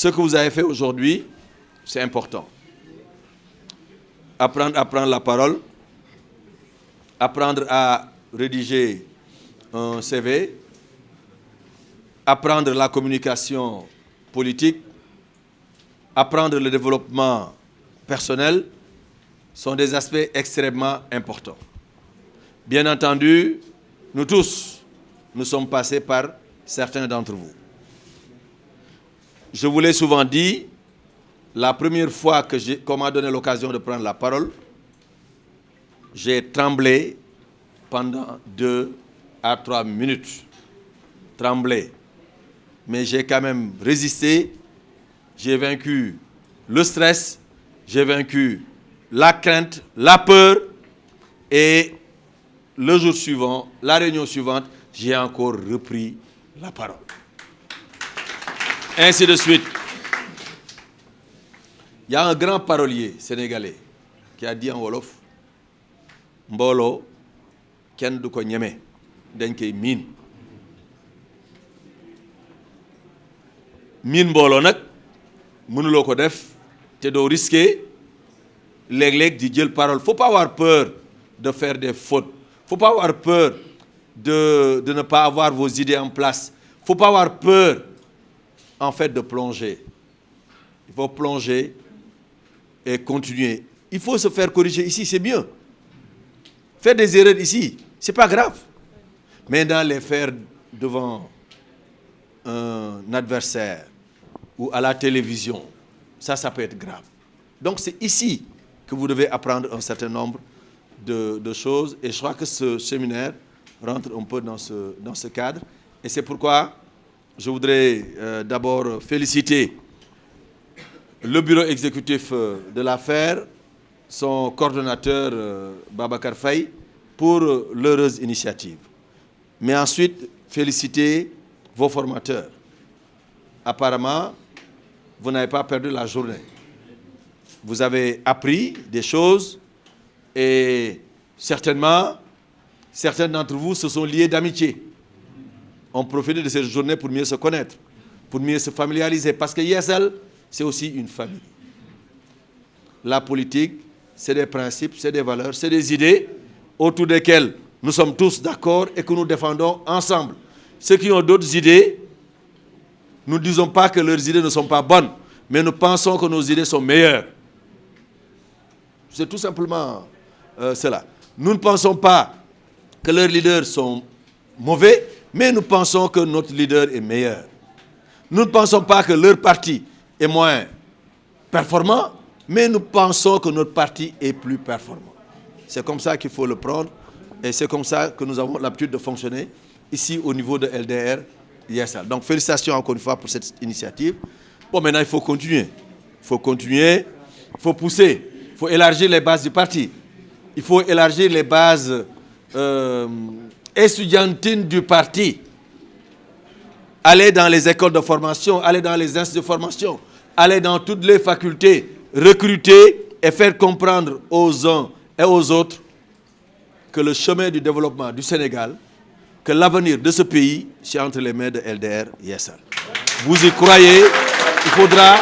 Ce que vous avez fait aujourd'hui, c'est important. Apprendre à prendre la parole, apprendre à rédiger un CV, apprendre la communication politique, apprendre le développement personnel sont des aspects extrêmement importants. Bien entendu, nous tous, nous sommes passés par certains d'entre vous. Je vous l'ai souvent dit, la première fois qu'on m'a donné l'occasion de prendre la parole, j'ai tremblé pendant 2 à 3 minutes. Tremblé. Mais j'ai quand même résisté. J'ai vaincu le stress, j'ai vaincu la crainte, la peur. Et le jour suivant, la réunion suivante, j'ai encore repris la parole. Ainsi de suite. Il y a un grand parolier sénégalais qui a dit en Wolof, Mbolo, ken du ko ñeme, dañ koy miin. Miin mbolo nak mënuloo ko def te doo risquer léeg-léeg di jël parole. Faut pas avoir peur de faire des fautes. Faut pas avoir peur de ne pas avoir vos idées en place. Faut pas avoir peur en fait de plonger. Il faut plonger et continuer. Il faut se faire corriger ici, c'est mieux. Faire des erreurs ici, c'est pas grave. Mais dans les faire devant un adversaire ou à la télévision, ça peut être grave. Donc c'est ici que vous devez apprendre un certain nombre de choses. Et je crois que ce séminaire rentre un peu dans ce cadre. Et c'est pourquoi je voudrais d'abord féliciter le bureau exécutif de l'affaire, son coordonnateur Babacar Faye, pour l'heureuse initiative. Mais ensuite, féliciter vos formateurs. Apparemment, vous n'avez pas perdu la journée. Vous avez appris des choses et certainement, certains d'entre vous se sont liés d'amitié. On profite de cette journée pour mieux se connaître, pour mieux se familiariser. Parce que Yessal, c'est aussi une famille. La politique, c'est des principes, c'est des valeurs, c'est des idées autour desquelles nous sommes tous d'accord et que nous défendons ensemble. Ceux qui ont d'autres idées, nous ne disons pas que leurs idées ne sont pas bonnes, mais nous pensons que nos idées sont meilleures. C'est tout simplement cela. Nous ne pensons pas que leurs leaders sont mauvais, mais nous pensons que notre leader est meilleur. Nous ne pensons pas que leur parti est moins performant, mais nous pensons que notre parti est plus performant. C'est comme ça qu'il faut le prendre et c'est comme ça que nous avons l'habitude de fonctionner ici au niveau de LDR Yessal. Donc félicitations encore une fois pour cette initiative. Bon, maintenant il faut continuer. Il faut continuer, il faut pousser, il faut élargir les bases du parti. Il faut élargir les bases estudiantines du parti. Aller dans les écoles de formation, aller dans les instituts de formation, aller dans toutes les facultés, recruter et faire comprendre aux uns et aux autres que le chemin du développement du Sénégal, que l'avenir de ce pays, c'est entre les mains de LDR Yessal. Vous y croyez, il faudra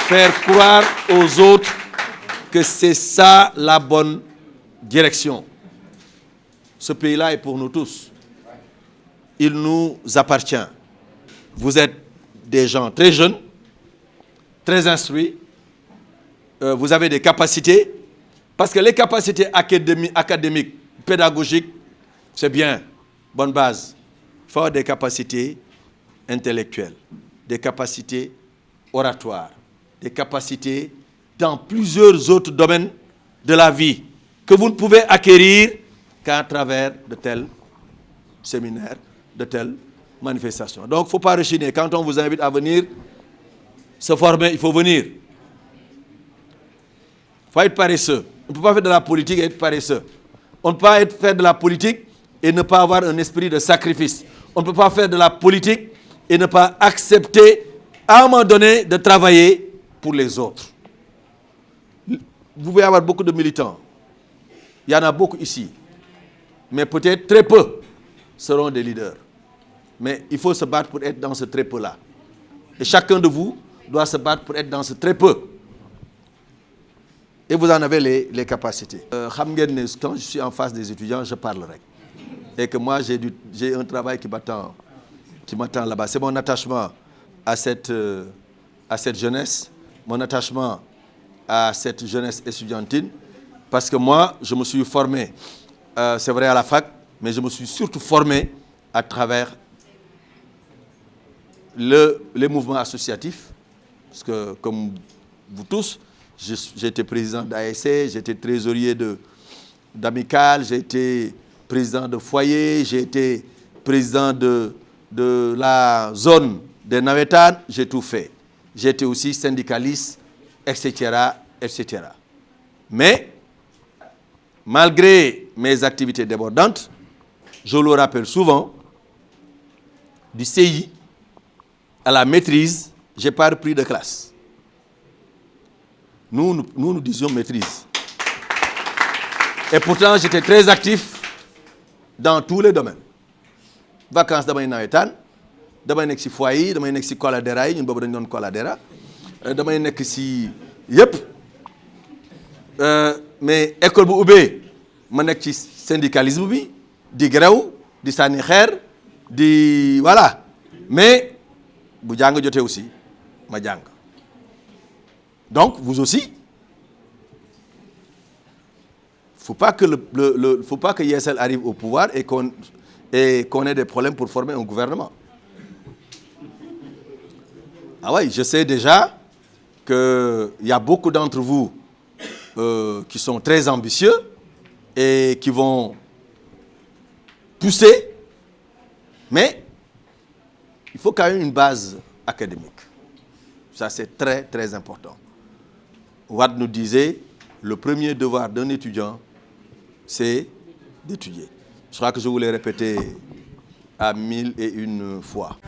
faire croire aux autres que c'est ça la bonne direction. Ce pays-là est pour nous tous. Il nous appartient. Vous êtes des gens très jeunes, très instruits. Vous avez des capacités. Parce que les capacités académiques, pédagogiques, c'est bien, bonne base. Il faut avoir des capacités intellectuelles, des capacités oratoires, des capacités dans plusieurs autres domaines de la vie que vous ne pouvez acquérir qu'à travers de tels séminaires, de telles manifestations. Donc, il ne faut pas rechigner. Quand on vous invite à venir se former, il faut venir. Il faut être paresseux. On ne peut pas faire de la politique et être paresseux. On ne peut pas faire de la politique et ne pas avoir un esprit de sacrifice. On ne peut pas faire de la politique et ne pas accepter à un moment donné de travailler pour les autres. Vous pouvez avoir beaucoup de militants. Il y en a beaucoup ici. Mais peut-être très peu seront des leaders. Mais il faut se battre pour être dans ce très peu-là. Et chacun de vous doit se battre pour être dans ce très peu. Et vous en avez les capacités. Quand je suis en face des étudiants, je parlerai. Et que moi, j'ai un travail qui m'attend là-bas. C'est mon attachement à cette jeunesse, mon attachement à cette jeunesse estudiantine. Parce que moi, je me suis formé, c'est vrai à la fac, mais je me suis surtout formé à travers les mouvements associatifs. Parce que, comme vous tous, j'ai été président d'ASC, j'ai été trésorier d'Amical, j'ai été président de foyer, j'ai été président de la zone des Navétanes, j'ai tout fait. J'ai été aussi syndicaliste, etc., etc. Mais, malgré mes activités débordantes, je le rappelle souvent, du CI à la maîtrise, je n'ai pas repris de classe. Nous disions maîtrise. Et pourtant, j'étais très actif dans tous les domaines. Vacances damay nawetaan, damay nekk ci foyer yi, damay nekk ci coladera yi, ñun boobu dañu doon coladera, damay nekk ci yëpp. Mais école bu ubbee ma nekk ci syndicalisme bi, di grève, di sànni xeer, di voilà. Mais bu jàng jotee aussi ma jàng. Donc vous aussi, faut pas que Yessal arrive au pouvoir et qu'on ait des problèmes pour former un gouvernement. Ah oui, je sais déjà qu'il y a beaucoup d'entre vous qui sont très ambitieux et qui vont pousser, mais il faut quand même une base académique. Ça, c'est très, très important. Wade nous disait, le premier devoir d'un étudiant, c'est d'étudier. Je crois que je vous l'ai répété à 1001 fois.